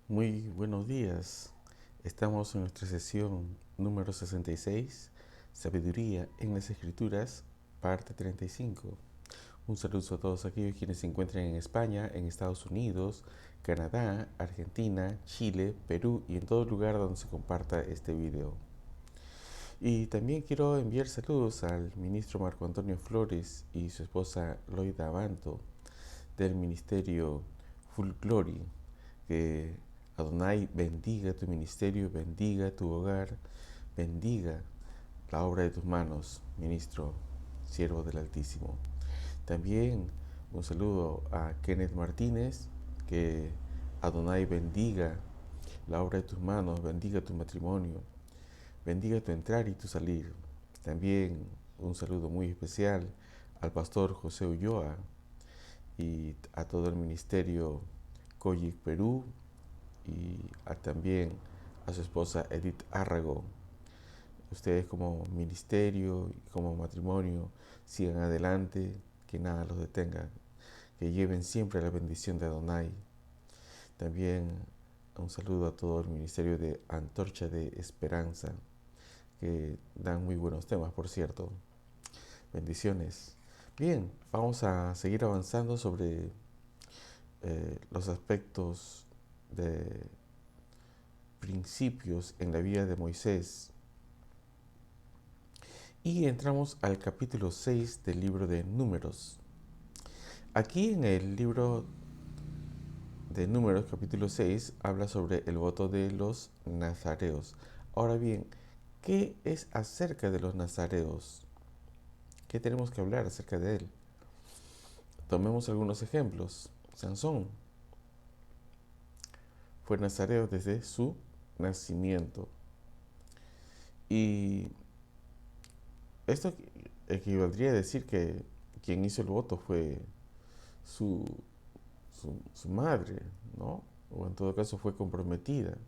Muy buenos días. Estamos en nuestra sesión número 66, Sabiduría en las Escrituras, parte 35. Un saludo a todos aquellos quienes se encuentran en España, en Estados Unidos, Canadá, Argentina, Chile, Perú y en todo lugar donde se comparta este video. Y también quiero enviar saludos al ministro Marco Antonio Flores y su esposa Loida Abanto del ministerio Full Glory. Que Adonai bendiga tu ministerio, bendiga tu hogar, bendiga la obra de tus manos, ministro, siervo del Altísimo. También un saludo a Kenneth Martínez, que Adonai bendiga la obra de tus manos, bendiga tu matrimonio, bendiga tu entrar y tu salir. También un saludo muy especial al pastor José Ulloa y a todo el ministerio COYIC Perú y también a su esposa Edith Árrago. Ustedes como ministerio y como matrimonio sigan adelante, que nada los detenga, que lleven siempre la bendición de Adonai. También un saludo a todo el ministerio de Antorcha de Esperanza, que dan muy buenos temas, por cierto. Bendiciones. Bien, vamos a seguir avanzando sobre los aspectos de principios en la vida de Moisés. Y entramos al capítulo 6 del libro de Números. Aquí en el libro de Números, capítulo 6, habla sobre el voto de los nazareos. Ahora bien, ¿qué es acerca de los nazareos? ¿Qué tenemos que hablar acerca de él? Tomemos algunos ejemplos. Sansón fue nazareo desde su nacimiento. Y esto equivaldría a decir que quien hizo el voto fue su, su madre, ¿no? O en todo caso fue comprometida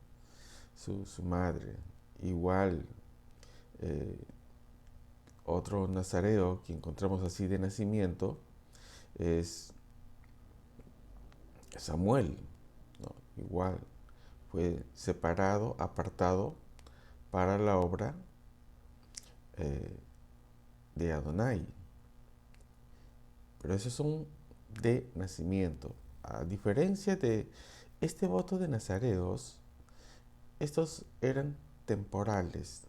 su madre. Igual, eh, otro nazareo que encontramos así de nacimiento es Samuel, ¿no? Igual, fue separado, apartado para la obra eh, de Adonai. Pero esos son de nacimiento. A diferencia de este voto de nazareos, estos eran temporales,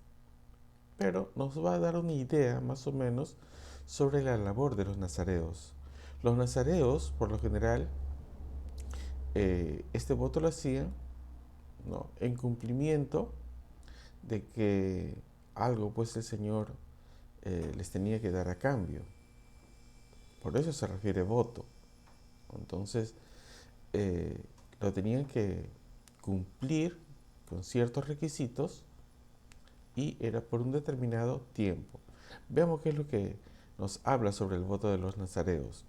pero nos va a dar una idea más o menos sobre la labor de los nazareos. Los nazareos, por lo general, este voto lo hacían, ¿no?, en cumplimiento de que algo pues el Señor les tenía que dar a cambio. Por eso se refiere voto. Entonces, eh, lo tenían que cumplir con ciertos requisitos y era por un determinado tiempo. Veamos qué es lo que nos habla sobre el voto de los nazareos.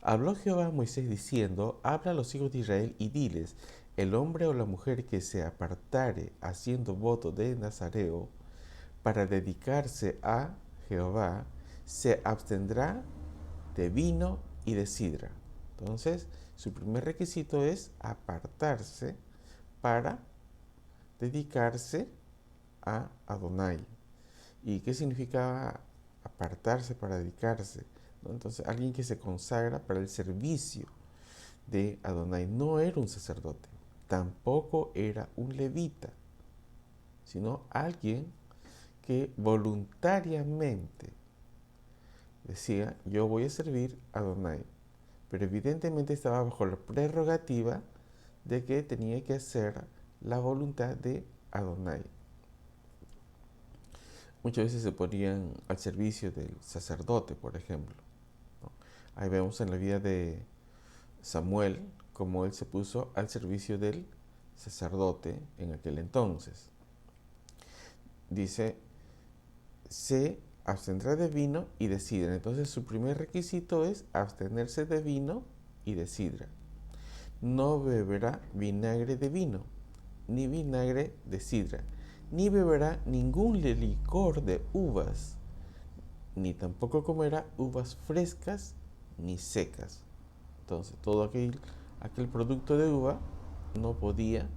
Habló Jehová a Moisés diciendo: habla a los hijos de Israel y diles: el hombre o la mujer que se apartare haciendo voto de nazareo para dedicarse a Jehová, se abstendrá de vino y de sidra. Entonces, su primer requisito es apartarse para dedicarse a Adonai. ¿Y qué significa apartarse para dedicarse? ¿No? Entonces, alguien que se consagra para el servicio de Adonai. No era un sacerdote, tampoco era un levita, sino alguien que voluntariamente decía: yo voy a servir a Adonai. Pero evidentemente estaba bajo la prerrogativa de que tenía que hacer la voluntad de Adonai. Muchas veces se ponían al servicio del sacerdote, por ejemplo, ¿no? Ahí vemos en la vida de Samuel cómo él se puso al servicio del sacerdote en aquel entonces. Dice: se abstendrá de vino y de sidra. Entonces su primer requisito es abstenerse de vino y de sidra. No beberá vinagre de vino, ni vinagre de sidra, ni beberá ningún licor de uvas, ni tampoco comerá uvas frescas ni secas. Entonces todo aquel producto de uva no podía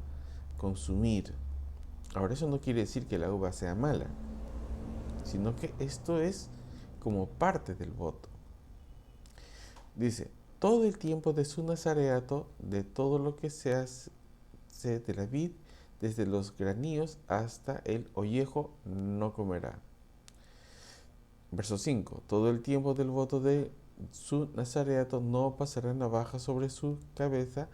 consumir. Ahora, eso no quiere decir que la uva sea mala, sino que esto es como parte del voto. Dice, todo el tiempo de su nazareato, de todo lo que se hace de la vid, desde los graníos hasta el ollejo, no comerá. Verso 5. Todo el tiempo del voto de su nazareato no pasará navaja sobre su cabeza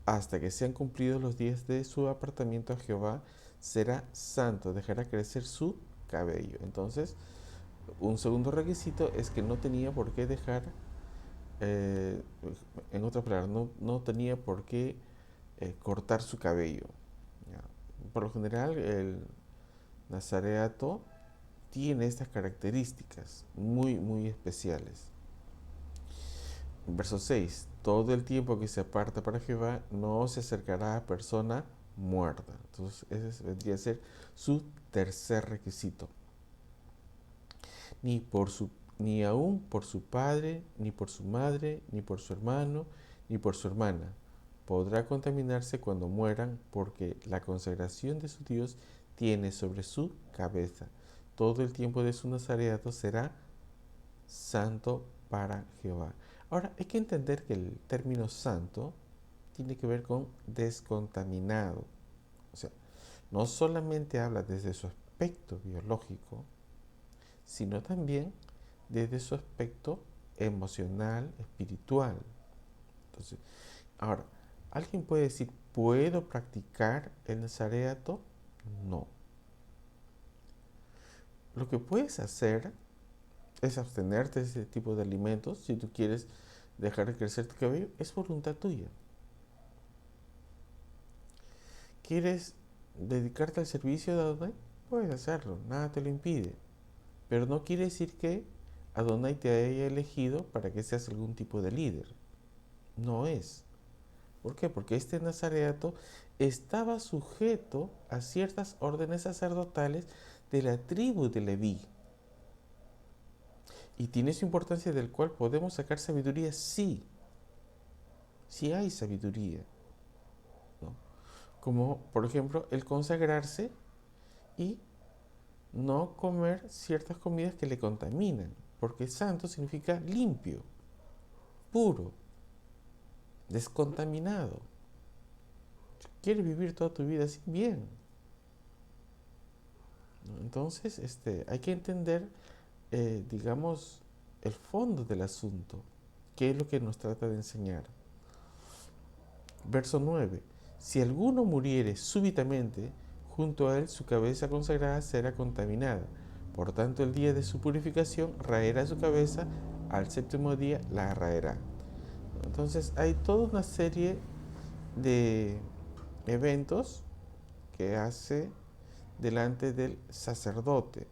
hasta que sean cumplidos los días de su apartamiento a Jehová. Será santo, dejará crecer su cabello. Entonces, un segundo requisito es que no tenía por qué dejar, eh, en otras palabras, no tenía por qué cortar su cabello. ¿Ya? Por lo general, el nazareato tiene estas características muy especiales. Verso 6. Todo el tiempo que se aparta para Jehová no se acercará a persona muerta. Entonces ese vendría a ser su tercer requisito. Ni aún por su padre, ni por su madre, ni por su hermano, ni por su hermana podrá contaminarse cuando mueran, porque la consagración de su Dios tiene sobre su cabeza. Todo el tiempo de su nazareato será santo para Jehová. Ahora, hay que entender que el término santo tiene que ver con descontaminado. O sea, no solamente habla desde su aspecto biológico, sino también desde su aspecto emocional, espiritual. Entonces, ahora, ¿alguien puede decir, ¿puedo practicar el nazareato? No. Lo que puedes hacer es abstenerte de ese tipo de alimentos. Si tú quieres dejar de crecer tu cabello, es voluntad tuya. ¿Quieres dedicarte al servicio de Adonai? Puedes hacerlo, nada te lo impide. Pero no quiere decir que Adonai te haya elegido para que seas algún tipo de líder. No es. ¿Por qué? Porque este nazareato estaba sujeto a ciertas órdenes sacerdotales de la tribu de Leví. Y tiene su importancia, del cual podemos sacar sabiduría, sí. Sí hay sabiduría, ¿no? Como por ejemplo el consagrarse y no comer ciertas comidas que le contaminan, porque santo significa limpio, puro, descontaminado. ¿Quieres vivir toda tu vida así? Bien. Entonces, hay que entender, digamos, el fondo del asunto, qué es lo que nos trata de enseñar. Verso 9. Si alguno muriere súbitamente, junto a él su cabeza consagrada será contaminada. Por tanto, el día de su purificación raerá su cabeza, al séptimo día la raerá. Entonces, hay toda una serie de eventos que hace delante del sacerdote,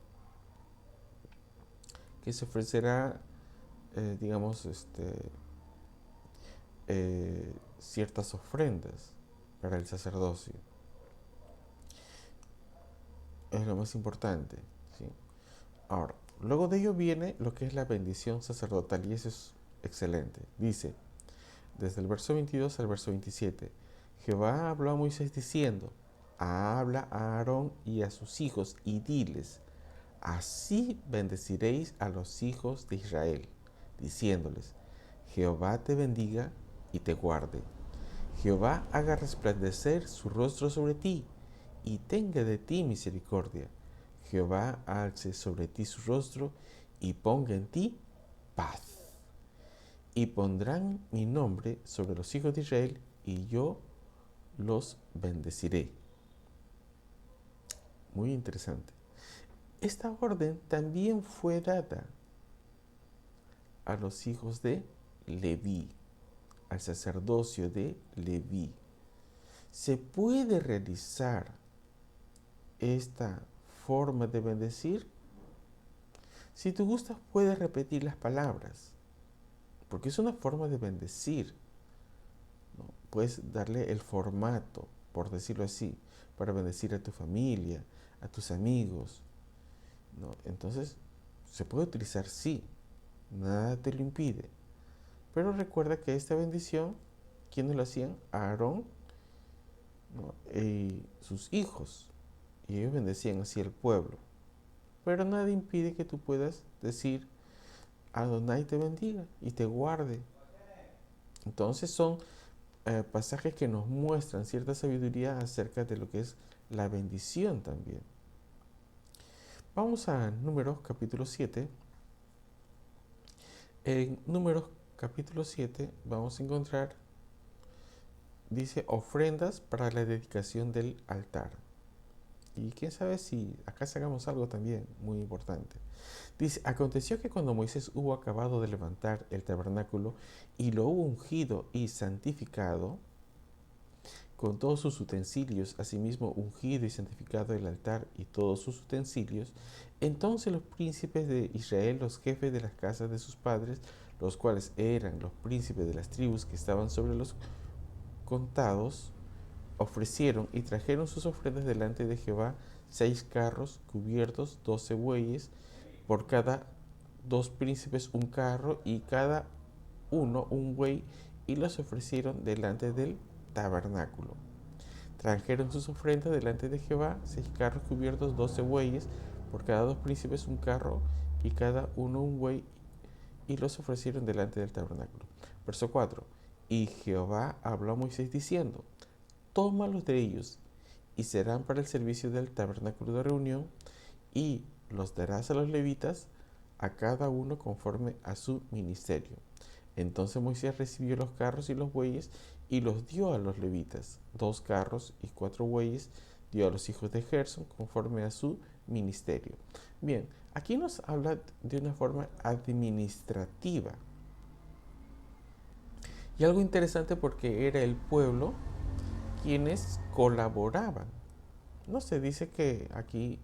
que se ofrecerá, digamos, ciertas ofrendas para el sacerdocio. Es lo más importante, ¿sí? Ahora, luego de ello viene lo que es la bendición sacerdotal, y eso es excelente. Dice, desde el verso 22 al verso 27, Jehová habló a Moisés diciendo, habla a Aarón y a sus hijos y diles, así bendeciréis a los hijos de Israel, diciéndoles, Jehová te bendiga y te guarde. Jehová haga resplandecer su rostro sobre ti y tenga de ti misericordia. Jehová alce sobre ti su rostro y ponga en ti paz. Y pondrán mi nombre sobre los hijos de Israel y yo los bendeciré. Muy interesante. Esta orden también fue dada a los hijos de Leví, al sacerdocio de Leví. ¿Se puede realizar esta forma de bendecir? Si tú gustas, puedes repetir las palabras, porque es una forma de bendecir, ¿no? Puedes darle el formato, por decirlo así, para bendecir a tu familia, a tus amigos, ¿no? Entonces, se puede utilizar, sí, nada te lo impide. Pero recuerda que esta bendición, ¿quiénes lo hacían? Aarón, ¿no? Y sus hijos, y ellos bendecían así al pueblo. Pero nada impide que tú puedas decir: Adonai te bendiga y te guarde. Entonces son pasajes que nos muestran cierta sabiduría acerca de lo que es la bendición también. Vamos a Números capítulo 7. En Números capítulo 7 vamos a encontrar, dice, ofrendas para la dedicación del altar. Y quién sabe si acá sacamos algo también muy importante. Dice: aconteció que cuando Moisés hubo acabado de levantar el tabernáculo y lo hubo ungido y santificado, con todos sus utensilios, asimismo ungido y santificado el altar y todos sus utensilios, entonces los príncipes de Israel, los jefes de las casas de sus padres, los cuales eran los príncipes de las tribus que estaban sobre los contados, ofrecieron y trajeron sus ofrendas delante de Jehová: 6 carros cubiertos, 12 bueyes, por cada 2 príncipes un carro, y cada uno un buey, y los ofrecieron delante del tabernáculo. Trajeron sus ofrendas delante de Jehová: 6 carros cubiertos, 12 bueyes, por cada 2 príncipes un carro, y cada uno un buey, y los ofrecieron delante del tabernáculo. Verso 4. Y Jehová habló a Moisés diciendo: tómalos de ellos, y serán para el servicio del tabernáculo de reunión, y los darás a los levitas, a cada uno conforme a su ministerio. Entonces Moisés recibió los carros y los bueyes y los dio a los levitas. 2 carros y 4 bueyes dio a los hijos de Gerson conforme a su ministerio. Bien, aquí nos habla de una forma administrativa. Y algo interesante, porque era el pueblo quienes colaboraban. No se dice que aquí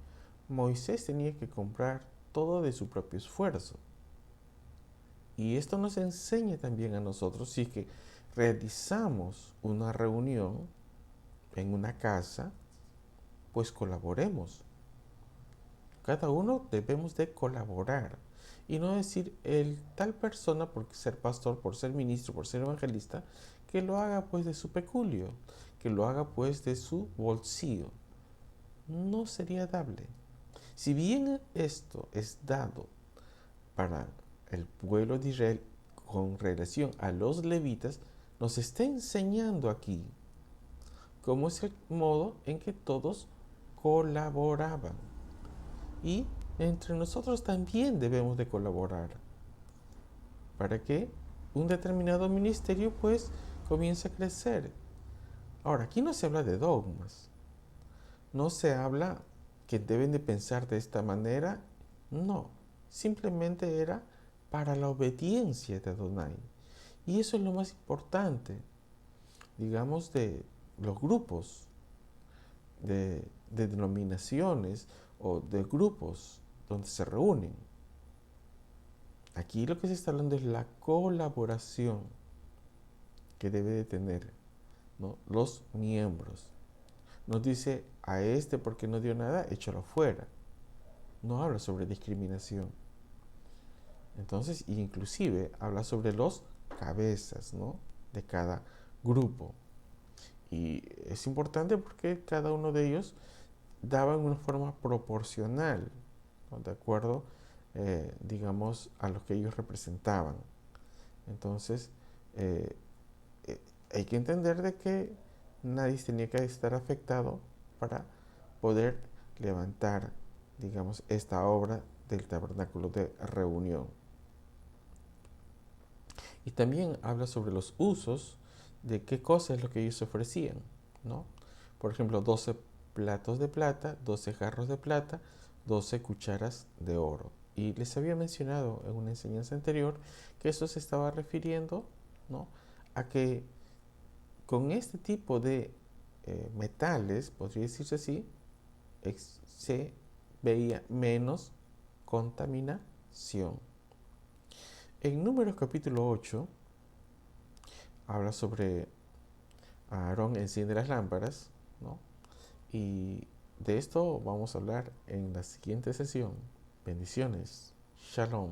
Moisés tenía que comprar todo de su propio esfuerzo. Y esto nos enseña también a nosotros, si es que realizamos una reunión en una casa, pues colaboremos. Cada uno debemos de colaborar. Y no decir el tal persona, por ser pastor, por ser ministro, por ser evangelista, que lo haga pues de su peculio, que lo haga pues de su bolsillo. No sería dable. Si bien esto es dado para el pueblo de Israel con relación a los levitas, nos está enseñando aquí cómo es el modo en que todos colaboraban. Y entre nosotros también debemos de colaborar para que un determinado ministerio pues comience a crecer. Ahora, aquí no se habla de dogmas, no se habla que deben de pensar de esta manera, no, simplemente era para la obediencia de Adonai. Y eso es lo más importante, digamos, de los grupos, de denominaciones o de grupos donde se reúnen. Aquí lo que se está hablando es la colaboración que debe de tener, ¿no?, los miembros. Nos dice: a este porque no dio nada, échalo fuera. No habla sobre discriminación. Entonces, inclusive habla sobre los cabezas, ¿no?, de cada grupo. Y es importante porque cada uno de ellos daba en una forma proporcional, ¿no?, de acuerdo, digamos, a lo que ellos representaban. Entonces, eh, hay que entender de que nadie tenía que estar afectado para poder levantar, digamos, esta obra del tabernáculo de reunión. Y también habla sobre los usos de qué cosa es lo que ellos ofrecían, ¿no? Por ejemplo, 12 platos de plata, 12 jarros de plata, 12 cucharas de oro. Y les había mencionado en una enseñanza anterior que esto se estaba refiriendo, ¿no?, a que con este tipo de metales, podría decirse así, se veía menos contaminación. En Números capítulo 8 habla sobre Aarón enciende las lámparas, ¿no? Y de esto vamos a hablar en la siguiente sesión. Bendiciones. Shalom.